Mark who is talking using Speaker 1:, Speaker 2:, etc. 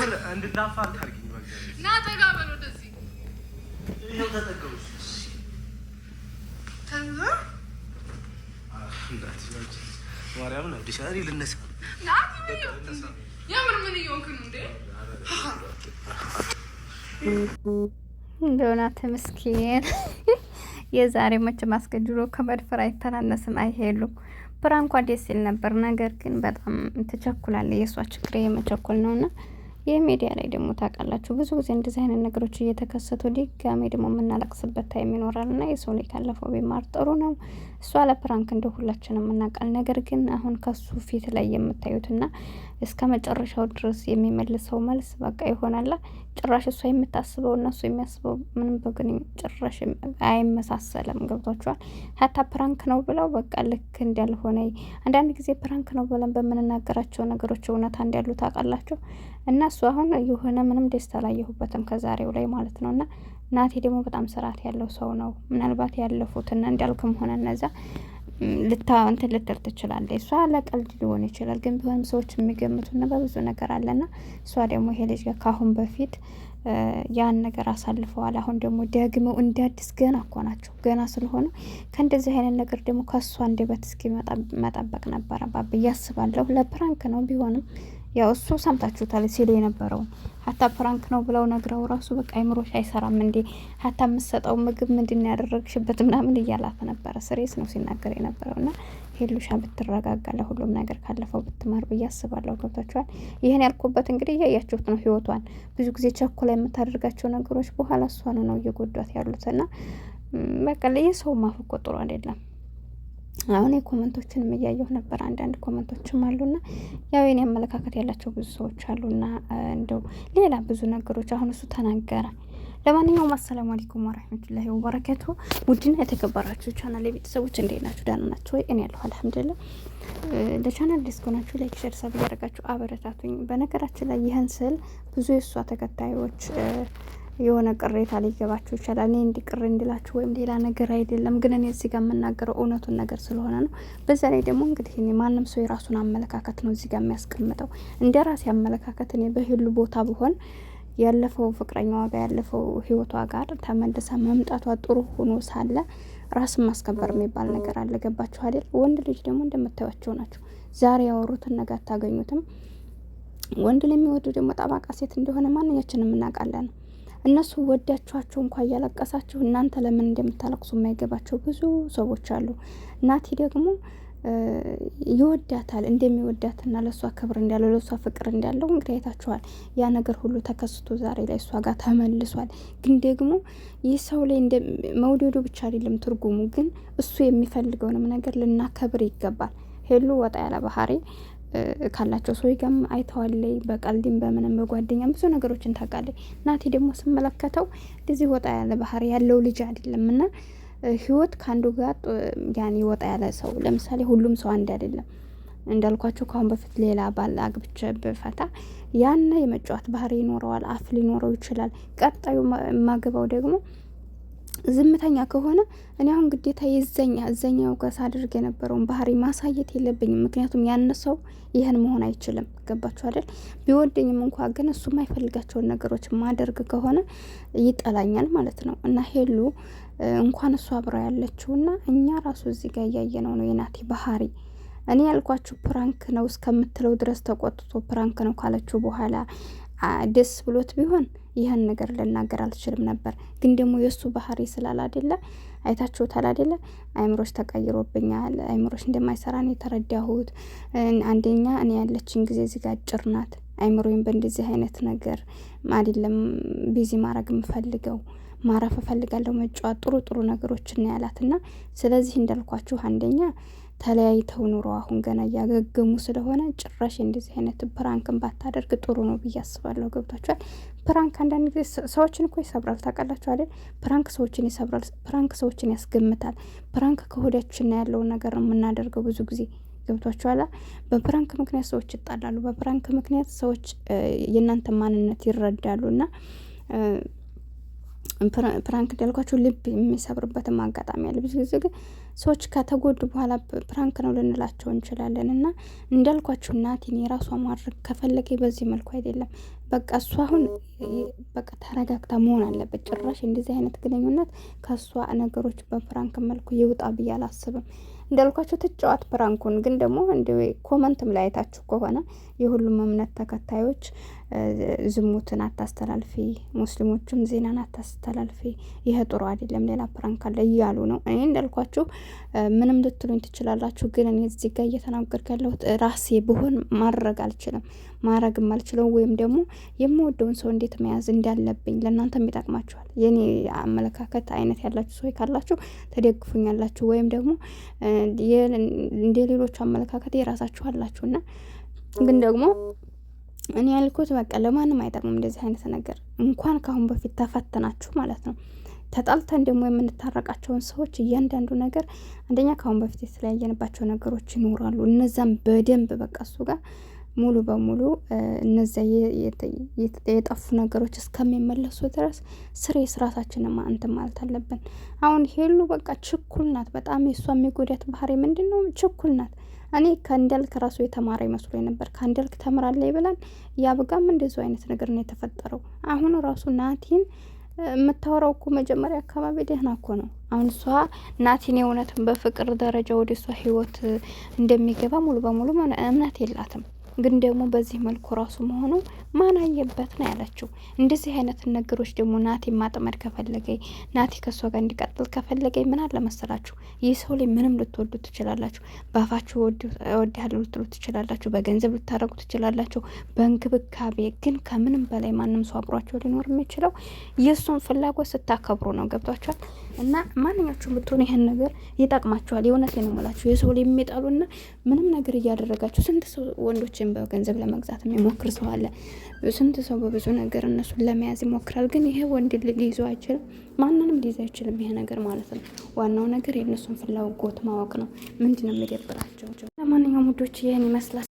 Speaker 1: የምር እንድዳፋ አታርጊኝ።
Speaker 2: ና ተጋበል ወደዚህ
Speaker 1: ይሄው ተጠገውሽ
Speaker 2: ተንዘ
Speaker 1: ማርያም ነው ዲሻሪ ልነሳ
Speaker 2: ና የምር ምን እየሆንክ ነው እንዴ?
Speaker 3: ዶናት ምስኪን የዛሬ መቼ ማስገድሎ ከመድፈር አይተናነስም። አይሄሉም ፕራንኳ ደስ ይል ነበር። ነገር ግን በጣም ትቸኩላለች። የእሷ ችግር የመቸኮል ነውና የሚዲያ ላይ ደግሞ ታውቃላችሁ ብዙ ጊዜ እንደዚህ አይነት ነገሮች እየተከሰቱ ድጋሜ ደግሞ የምናለቅስበት ታይም ይኖራልና የሰው ላይ ካለፈው ቢማር ጥሩ ነው። እሷ ለፕራንክ እንደው ሁላችንም እናውቃል። ነገር ግን አሁን ከሱ ፊት ላይ የምታዩትና እስከ መጨረሻው ድረስ የሚመልሰው መልስ በቃ ይሆናላ። ጭራሽ እሷ የምታስበው እና እሱ የሚያስበው ምንም በግን ጭራሽ አይመሳሰልም። ገብቷችኋል? ሀታ ፕራንክ ነው ብለው በቃ ልክ እንዳልሆነ አንዳንድ ጊዜ ፕራንክ ነው ብለን በምንናገራቸው ነገሮች እውነታ እንዳሉ ታውቃላችሁ። እና እሱ አሁን የሆነ ምንም ደስታ አላየሁበትም ከዛሬው ላይ ማለት ነው። እና ናቴ ደግሞ በጣም ስርዓት ያለው ሰው ነው። ምናልባት ያለፉትና እንዳልክም ሆነ እነዛ እንትን ልትል ትችላለች። እሷ ለቀልድ ሊሆን ይችላል፣ ግን ቢሆንም ሰዎች የሚገምቱና በብዙ ነገር አለና እሷ ደግሞ ይሄ ልጅ ጋር ካሁን በፊት ያን ነገር አሳልፈዋል። አሁን ደግሞ ደግመው እንደ አዲስ ገና እኮ ናቸው። ገና ስለሆነ ከእንደዚህ አይነት ነገር ደግሞ ከእሷ አንደበት እስኪ መጠበቅ ነበረባት ብዬ አስባለሁ። ለፕራንክ ነው ቢሆንም ያው እሱ ሰምታችሁታል ሲል የነበረው ሀታ ፕራንክ ነው ብለው ነግረው ራሱ በቃ አይምሮሽ አይሰራም እንዴ ሀታ የምትሰጠው ምግብ ምንድን ያደረግሽበት ምናምን እያላት ነበረ። ስሬስ ነው ሲናገር የነበረውና ሄሉሻ ብትረጋጋ ለሁሉም ነገር ካለፈው ብትማር ብዬ አስባለሁ። ገብታችኋል? ይህን ያልኩበት እንግዲህ እያያችሁት ነው። ህይወቷን ብዙ ጊዜ ቸኩላ የምታደርጋቸው ነገሮች በኋላ እሷን ነው እየጎዷት ያሉትና በቃ የሰው ማፍ እኮ ጥሩ አይደለም። አሁን የኮመንቶችንም እያየሁ ነበር። አንዳንድ ኮመንቶችም አሉና ያው የኔ አመለካከት ያላቸው ብዙ ሰዎች አሉና እንደው ሌላ ብዙ ነገሮች አሁን እሱ ተናገረ። ለማንኛውም አሰላሙ አለይኩም ወራህመቱላሂ ወበረካቱ። ውድና የተከበራችሁ ቻናል ቤተሰቦች እንዴት ናችሁ? ደህና ናችሁ ወይ? እኔ ያለሁ አልሐምዱሊላህ። ለቻናል ዲስክ ሆናችሁ ላይክ፣ ሼር፣ ሰብ ያደርጋችሁ አበረታቱኝ። በነገራችን ላይ ይህን ስል ብዙ የእሷ ተከታዮች የሆነ ቅሬታ ሊገባችሁ ይችላል። እኔ እንዲቅር እንዲላችሁ ወይም ሌላ ነገር አይደለም፣ ግን እኔ እዚህ ጋር የምናገረው እውነቱን ነገር ስለሆነ ነው። በዛ ላይ ደግሞ እንግዲህ እኔ ማንም ሰው የራሱን አመለካከት ነው እዚህ ጋር የሚያስቀምጠው። እንደ ራሴ አመለካከት እኔ በህሉ ቦታ ብሆን ያለፈው ፍቅረኛዋ ጋር ያለፈው ህይወቷ ጋር ተመልሳ መምጣቷ ጥሩ ሆኖ ሳለ ራስን ማስከበር የሚባል ነገር አለ። ገባችሁ አይደል? ወንድ ልጅ ደግሞ እንደምታዩቸው ናቸው። ዛሬ ያወሩትን ነገር አታገኙትም። ወንድ ለሚወዱ ደግሞ ጠባቃ ሴት እንደሆነ ማንኛችንም እናውቃለን። እነሱ ወዳችኋቸው እንኳን እያለቀሳችሁ እናንተ ለምን እንደምታለቅሱ የማይገባቸው ብዙ ሰዎች አሉ። ናቲ ደግሞ ይወዳታል፣ እንደሚወዳትና ለእሷ ክብር እንዳለው ለእሷ ፍቅር እንዳለው እንግዲህ አይታችኋል። ያ ነገር ሁሉ ተከስቶ ዛሬ ላይ እሷ ጋር ተመልሷል። ግን ደግሞ ይህ ሰው ላይ መውደዱ ብቻ አይደለም ትርጉሙ፣ ግን እሱ የሚፈልገውንም ነገር ልናከብር ይገባል። ሄሉ ወጣ ያለ ባህሪ ካላቸው ሰው ጋም አይተዋለይ። በቀልድም በምንም በጓደኛም ብዙ ነገሮችን ታውቃለች። ናቲ ደግሞ ስመለከተው እንደዚህ ወጣ ያለ ባህሪ ያለው ልጅ አይደለምና ህይወት ካንዱ ጋር ያኔ ወጣ ያለ ሰው ለምሳሌ ሁሉም ሰው አንድ አይደለም። እንዳልኳቸው ካሁን በፊት ሌላ ባል አግብቼ በፈታ ያን የመጫወት ባህሪ ይኖረዋል፣ አፍ ሊኖረው ይችላል። ቀጣዩ ማገባው ደግሞ ዝምተኛ ከሆነ እኔ አሁን ግዴታ እዘኛው ጋር ሳድርግ የነበረውን ባህሪ ማሳየት የለብኝም። ምክንያቱም ያነሰው ይህን መሆን አይችልም። ገባችሁ አይደል? ቢወደኝም እንኳ ግን እሱ የማይፈልጋቸውን ነገሮች ማደርግ ከሆነ ይጠላኛል ማለት ነው። እና ሄሉ እንኳን እሱ አብራ ያለችውና እኛ ራሱ እዚህ ጋር እያየነው ነው የናቲ ባህሪ። እኔ ያልኳችሁ ፕራንክ ነው እስከምትለው ድረስ ተቆጥቶ ፕራንክ ነው ካለችው በኋላ ደስ ብሎት ቢሆን ይህን ነገር ልናገር አልችልም ነበር። ግን ደግሞ የእሱ ባህሪ ስላላደለ አይታችሁታል አይደለ? አይምሮሽ ተቀይሮብኛል፣ አይምሮሽ እንደማይሰራ ነው የተረዳሁት። አንደኛ እኔ ያለችን ጊዜ እዚህ ጋር አጭር ናት። አይምሮዬን በእንደዚህ አይነት ነገር አይደለም ቢዚ ማድረግ የምፈልገው፣ ማረፍ እፈልጋለሁ፣ መጫወት፣ ጥሩ ነገሮችን ያላትና ስለዚህ እንዳልኳችሁ አንደኛ ተለያይተው ኑሮ አሁን ገና እያገገሙ ስለሆነ ጭራሽ እንደዚህ አይነት ፕራንክን ባታደርግ ጥሩ ነው ብዬ አስባለሁ። ገብታችኋል? ፕራንክ አንዳንድ ጊዜ ሰዎችን እኮ ይሰብራል። ታውቃላችሁ አይደል? ፕራንክ ሰዎችን ይሰብራል። ፕራንክ ሰዎችን ያስገምታል። ፕራንክ ከሆዳችን ያለውን ነገር ነው የምናደርገው ብዙ ጊዜ። ገብቷችኋል? በፕራንክ ምክንያት ሰዎች ይጣላሉ። በፕራንክ ምክንያት ሰዎች የእናንተ ማንነት ይረዳሉና ፕራንክ እንዳልኳችሁ ልብ የሚሰብርበትም አጋጣሚ አለ። ብዙ ጊዜ ግን ሰዎች ከተጎዱ በኋላ ፕራንክ ነው ልንላቸው እንችላለን። እና እንዳልኳችሁ ናቲን የራሷ ማድረግ ከፈለገ በዚህ መልኩ አይደለም። በቃ እሷ አሁን በቃ ተረጋግታ መሆን አለበት። ጭራሽ እንደዚህ አይነት ግንኙነት ከእሷ ነገሮች በፕራንክ መልኩ ይውጣ ብዬ አላስብም። እንዳልኳቸው ትጫዋት ፕራንኩን። ግን ደግሞ እንደ ኮመንትም ላይ አይታችሁ ከሆነ የሁሉም እምነት ተከታዮች ዝሙትን አታስተላልፊ፣ ሙስሊሞቹም ዜናን አታስተላልፊ፣ ይሄ ጥሩ አይደለም፣ ሌላ ፕራንክ አለ እያሉ ነው። እኔ እንዳልኳችሁ ምንም ልትሉኝ ትችላላችሁ። ግን እኔ እዚህ ጋር እየተናገርኩ ያለሁት ራሴ ብሆን ማድረግ አልችልም፣ ማድረግም አልችለው። ወይም ደግሞ የምወደውን ሰው እንዴት መያዝ እንዳለብኝ ለእናንተም ይጠቅማችኋል። የኔ አመለካከት አይነት ያላችሁ ሰው ካላችሁ ተደግፉኛላችሁ፣ ወይም ደግሞ እንደ ሌሎቹ አመለካከት የራሳችሁ አላችሁና ግን ደግሞ እኔ ያልኩት በቃ ለማንም አይጠቅምም እንደዚህ አይነት ነገር። እንኳን ካሁን በፊት ተፈተናችሁ ማለት ነው። ተጣልተን ደግሞ የምንታረቃቸውን ሰዎች እያንዳንዱ ነገር አንደኛ ካሁን በፊት የተለያየንባቸው ነገሮች ይኖራሉ። እነዛም በደንብ በቃ እሱ ጋር ሙሉ በሙሉ እነዚያ የጠፉ ነገሮች እስከሚመለሱ ድረስ ስሬስ ራሳችንን እንትን ማለት አለብን። አሁን ሄሉ በቃ ችኩል ናት በጣም። የእሷ የሚጎዳት ባህሪ ምንድን ነው? ችኩል ናት። እኔ ከእንዳልክ ራሱ የተማረ ይመስሎኝ ነበር። ከእንዳልክ ተምራለች ብለን ያብጋም እንደዚሁ አይነት ነገር ነው የተፈጠረው። አሁን ራሱ ናቲን የምታወራው እኮ መጀመሪያ አካባቢ ደህና እኮ ነው። አሁን እሷ ናቲን የእውነትን በፍቅር ደረጃ ወደ እሷ ህይወት እንደሚገባ ሙሉ በሙሉ እምነት የላትም። ግን ደግሞ በዚህ መልኩ ራሱ መሆኑ ማን አየበት ነው ያለችው። እንደዚህ አይነት ነገሮች ደግሞ ናቲ ማጥመድ ከፈለገኝ ናቲ ከሷ ጋር እንዲቀጥል ከፈለገኝ ምን አለ መሰላችሁ፣ ይህ ሰው ላይ ምንም ልትወዱ ትችላላችሁ። ባፋችሁ እወድሃለሁ ልትሉ ትችላላችሁ፣ በገንዘብ ልታረጉ ትችላላችሁ፣ በእንክብካቤ። ግን ከምንም በላይ ማንም ሰው አብሯቸው ሊኖር የሚችለው የእሱን ፍላጎት ስታከብሩ ነው። ገብቷችኋል? እና ማንኛችሁም ብትሆኑ ይህን ነገር ይጠቅማችኋል። የእውነቴን ነው የምላችሁ። የሰው ላይ የሚጣሉና ምንም ነገር እያደረጋችሁ ስንት ሰው ወንዶችን በገንዘብ ለመግዛት የሚሞክር ሰው አለ። ስንት ሰው በብዙ ነገር እነሱን ለመያዝ ይሞክራል። ግን ይሄ ወንድ ሊይዘው አይችልም፣ ማንንም ሊይዘው አይችልም ይሄ ነገር ማለት ነው። ዋናው ነገር የእነሱን ፍላጎት ማወቅ ነው። ምንድነው የሚደብራቸው? ለማንኛውም ውዶች ይህን ይመስላል።